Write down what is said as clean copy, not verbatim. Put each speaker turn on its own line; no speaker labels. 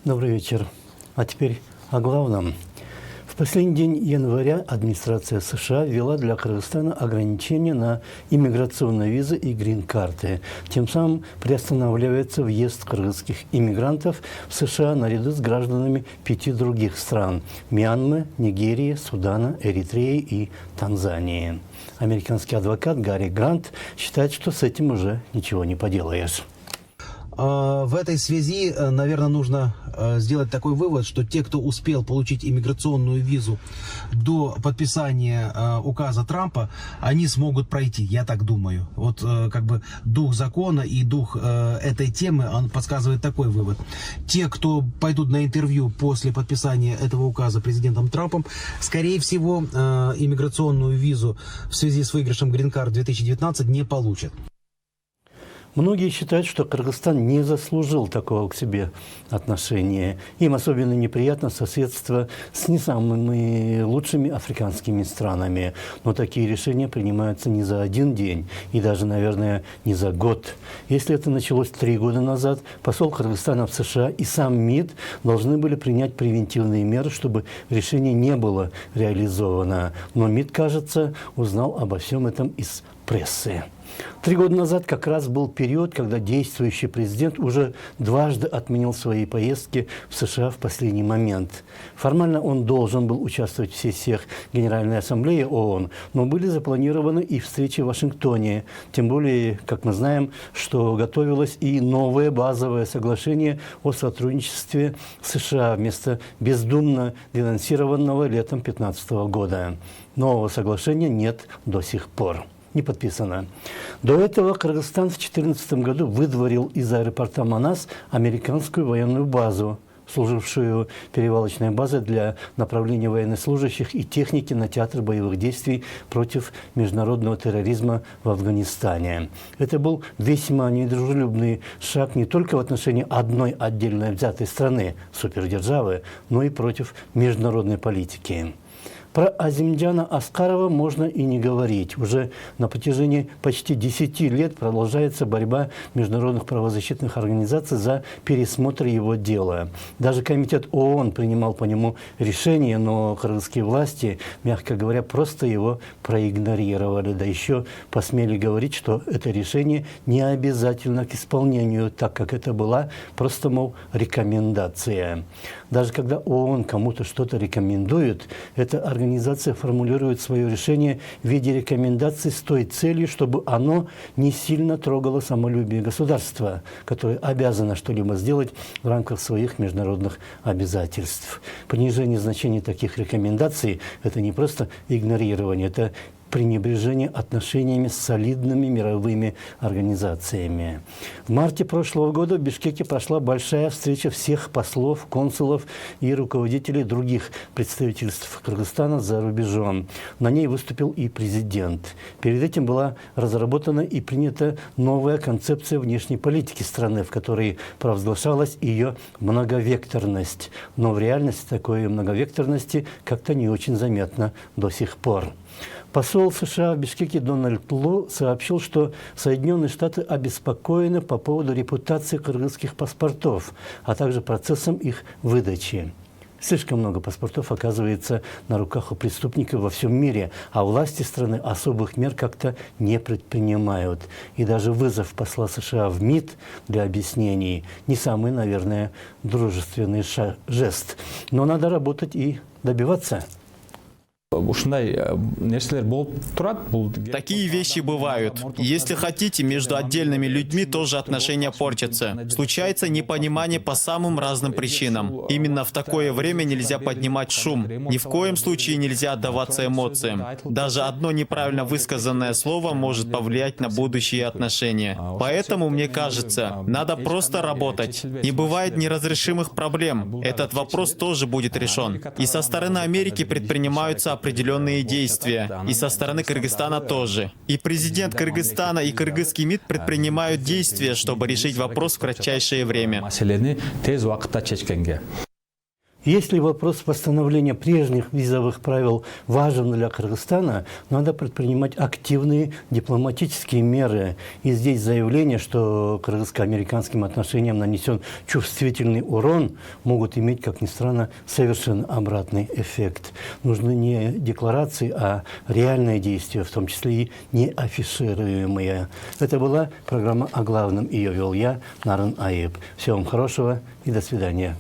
Добрый вечер. А теперь о главном. В последний день января администрация США ввела для Кыргызстана ограничения на иммиграционные визы и грин-карты. Тем самым приостанавливается въезд кыргызских иммигрантов в США наряду с гражданами 5 других стран – Мьянмы, Нигерии, Судана, Эритреи и Танзании. Американский адвокат Гарри Грант считает, что с этим уже ничего не поделаешь.
В этой связи, наверное, нужно сделать такой вывод, что те, кто успел получить иммиграционную визу до подписания указа Трампа, они смогут пройти, я так думаю. Вот как бы дух закона и дух этой темы, он подсказывает такой вывод. Те, кто пойдут на интервью после подписания этого указа президентом Трампом, скорее всего, иммиграционную визу в связи с выигрышем грин-карт 2019 не получат.
Многие считают, что Кыргызстан не заслужил такого к себе отношения. Им особенно неприятно соседство с не самыми лучшими африканскими странами. Но такие решения принимаются не за один день и даже, наверное, не за год. Если это началось 3 года назад, посол Кыргызстана в США и сам МИД должны были принять превентивные меры, чтобы решение не было реализовано. Но МИД, кажется, узнал обо всем этом из прессы. 3 года назад как раз был период, когда действующий президент уже дважды отменил свои поездки в США в последний момент. Формально он должен был участвовать в сессиях Генеральной Ассамблеи ООН, но были запланированы и встречи в Вашингтоне. Тем более, как мы знаем, что готовилось и новое базовое соглашение о сотрудничестве США вместо бездумно денонсированного летом 2015 года. Нового соглашения нет до сих пор. Не подписано. До этого Кыргызстан в 2014 году выдворил из аэропорта Манас американскую военную базу, служившую перевалочной базой для направления военнослужащих и техники на театр боевых действий против международного терроризма в Афганистане. Это был весьма недружелюбный шаг не только в отношении одной отдельно взятой страны, супердержавы, но и против международной политики. Про Азимджана Аскарова можно и не говорить. Уже на протяжении почти 10 лет продолжается борьба международных правозащитных организаций за пересмотр его дела. Даже комитет ООН принимал по нему решение, но кыргызские власти, мягко говоря, просто его проигнорировали. Да еще посмели говорить, что это решение не обязательно к исполнению, так как это была просто, мол, рекомендация. Даже когда ООН кому-то что-то рекомендует, эта организация формулирует свое решение в виде рекомендаций с той целью, чтобы оно не сильно трогало самолюбие государства, которое обязано что-либо сделать в рамках своих международных обязательств. Понижение значения таких рекомендаций – это не просто игнорирование, это пренебрежение отношениями с солидными мировыми организациями. В марте прошлого года в Бишкеке прошла большая встреча всех послов, консулов и руководителей других представительств Кыргызстана за рубежом. На ней выступил и президент. Перед этим была разработана и принята новая концепция внешней политики страны, в которой провозглашалась ее многовекторность. Но в реальности такой многовекторности как-то не очень заметно до сих пор. Посол США в Бишкеке Дональд Лу сообщил, что Соединенные Штаты обеспокоены по поводу репутации кыргызских паспортов, а также процессом их выдачи. Слишком много паспортов оказывается на руках у преступников во всем мире, а власти страны особых мер как-то не предпринимают. И даже вызов посла США в МИД для объяснений не самый, наверное, дружественный жест. Но надо работать и добиваться.
Такие вещи бывают. Если хотите, между отдельными людьми тоже отношения портятся. Случается непонимание по самым разным причинам. Именно в такое время нельзя поднимать шум. Ни в коем случае нельзя отдаваться эмоциям. Даже одно неправильно высказанное слово может повлиять на будущие отношения. Поэтому, мне кажется, надо просто работать. Не бывает неразрешимых проблем. Этот вопрос тоже будет решен. И со стороны Америки предпринимаются определенные действия. И со стороны Кыргызстана тоже. И президент Кыргызстана, и кыргызский МИД предпринимают действия, чтобы решить вопрос в кратчайшее время.
Если вопрос восстановления прежних визовых правил важен для Кыргызстана, надо предпринимать активные дипломатические меры. И здесь заявление, что кыргызско-американским отношениям нанесен чувствительный урон, могут иметь, как ни странно, совершенно обратный эффект. Нужны не декларации, а реальные действия, в том числе и не афишируемые. Это была программа «О главном». Ее вел я, Наран Аиб. Всего вам хорошего и до свидания.